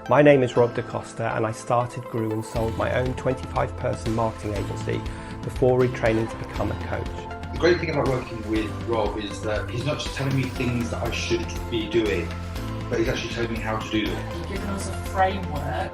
My name is Rob DaCosta and I started, grew and sold my own 25-person marketing agency before retraining to become a coach. The great thing about working with Rob is that he's not just telling me things that I should be doing, but he's actually telling me how to do them. He's given us a framework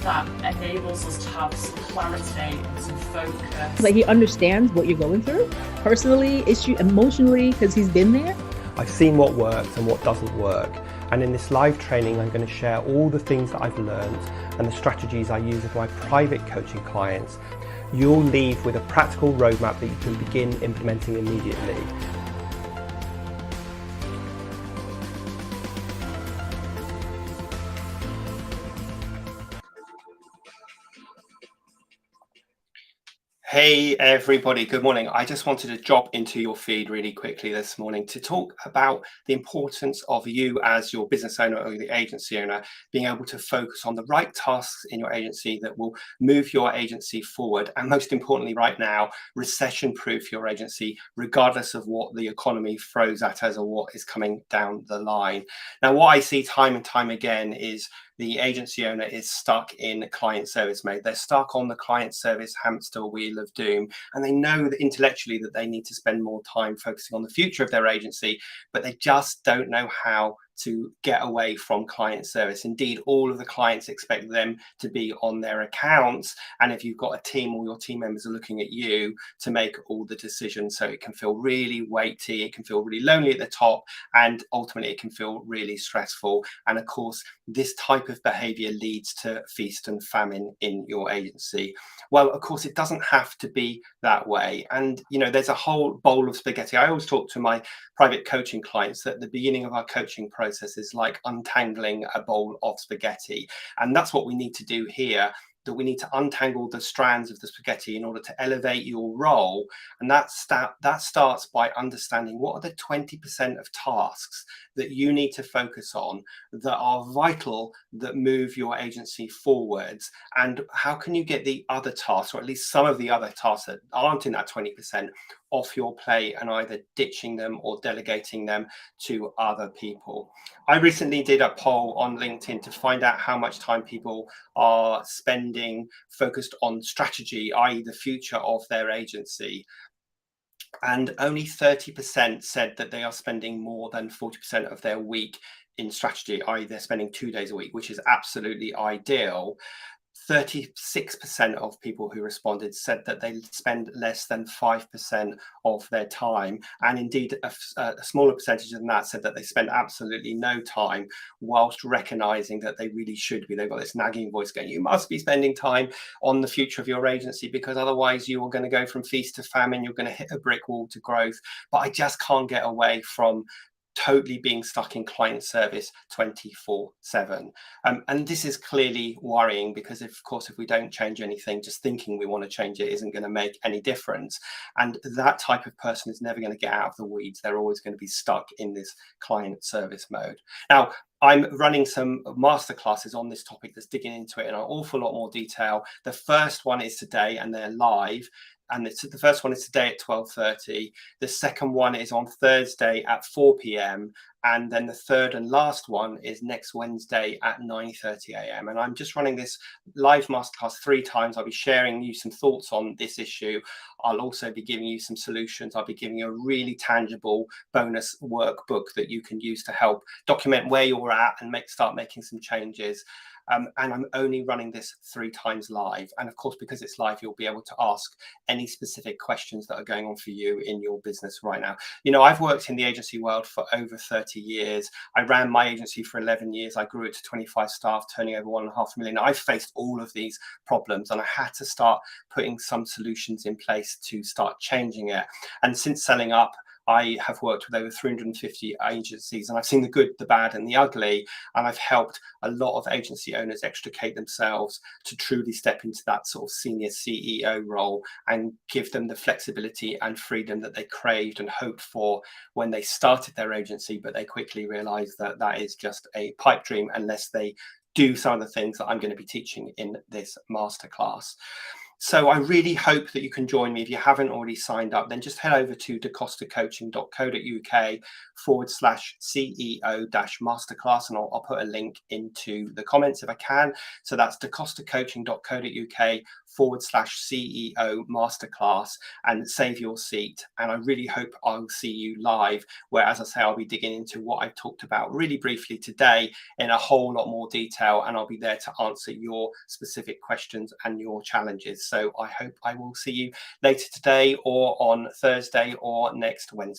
that enables us to have some clarity and some focus. Like, he understands what you're going through, personally, emotionally, because he's been there. I've seen what works and what doesn't work, and in this live training I'm going to share all the things that I've learned and the strategies I use with my private coaching clients. You'll leave with a practical roadmap that you can begin implementing immediately. Hey everybody, good morning. I just wanted to drop into your feed really quickly this morning to talk about the importance of you as your business owner or the agency owner being able to focus on the right tasks in your agency that will move your agency forward, and most importantly right now, recession-proof your agency regardless of what the economy throws at us or what is coming down the line. Now, what I see time and time again is the agency owner is stuck in client service mode. They're stuck on the client service hamster wheel of doom, and they know that intellectually that they need to spend more time focusing on the future of their agency, but they just don't know how to get away from client service. Indeed, all of the clients expect them to be on their accounts, and if you've got a team, all your team members are looking at you to make all the decisions. So it can feel really weighty, it can feel really lonely at the top, and ultimately it can feel really stressful. And of course, this type of behavior leads to feast and famine in your agency. Well, of course, it doesn't have to be that way. And there's a whole bowl of spaghetti. I always talk to my private coaching clients that the beginning of our coaching process is like untangling a bowl of spaghetti. And that's what we need to do here, that we need to untangle the strands of the spaghetti in order to elevate your role. And that starts by understanding what are the 20% of tasks that you need to focus on that are vital, that move your agency forwards, and how can you get the other tasks, or at least some of the other tasks that aren't in that 20%, off your plate and either ditching them or delegating them to other people. I recently did a poll on LinkedIn to find out how much time people are spending focused on strategy, i.e. the future of their agency. And only 30% said that they are spending more than 40% of their week in strategy, i.e. they're spending 2 days a week, which is absolutely ideal. 36% of people who responded said that they spend less than 5% of their time. And indeed, a smaller percentage than that said that they spend absolutely no time, whilst recognizing that they really should be. They've got this nagging voice going, you must be spending time on the future of your agency, because otherwise you are going to go from feast to famine. You're going to hit a brick wall to growth. But I just can't get away from totally being stuck in client service 24/7. And this is clearly worrying, because of course, if we don't change anything, just thinking we want to change it isn't going to make any difference. And that type of person is never going to get out of the weeds. They're always going to be stuck in this client service mode. Now, I'm running some masterclasses on this topic that's digging into it in an awful lot more detail. The first one is today, and they're live. And the first one is today at 12:30. The second one is on Thursday at 4 p.m. And then the third and last one is next Wednesday at 9:30 a.m. And I'm just running this live masterclass 3 times. I'll be sharing you some thoughts on this issue. I'll also be giving you some solutions. I'll be giving you a really tangible bonus workbook that you can use to help document where you're at and start making some changes. And I'm only running this 3 times live. And of course, because it's live, you'll be able to ask any specific questions that are going on for you in your business right now. I've worked in the agency world for over 30 years. I ran my agency for 11 years. I grew it to 25 staff, turning over 1.5 million. I've faced all of these problems, and I had to start putting some solutions in place to start changing it. And since selling up, I have worked with over 350 agencies, and I've seen the good, the bad, and the ugly. And I've helped a lot of agency owners extricate themselves to truly step into that sort of senior CEO role and give them the flexibility and freedom that they craved and hoped for when they started their agency. But they quickly realized that that is just a pipe dream unless they do some of the things that I'm going to be teaching in this masterclass. So I really hope that you can join me. If you haven't already signed up, then just head over to dacostacoaching.co.uk/CEO-masterclass, and I'll put a link into the comments if I can. So that's dacostacoaching.co.uk/CEO masterclass, and save your seat. And I really hope I'll see you live, where, as I say, I'll be digging into what I've talked about really briefly today in a whole lot more detail, and I'll be there to answer your specific questions and your challenges. So I hope I will see you later today, or on Thursday, or next Wednesday.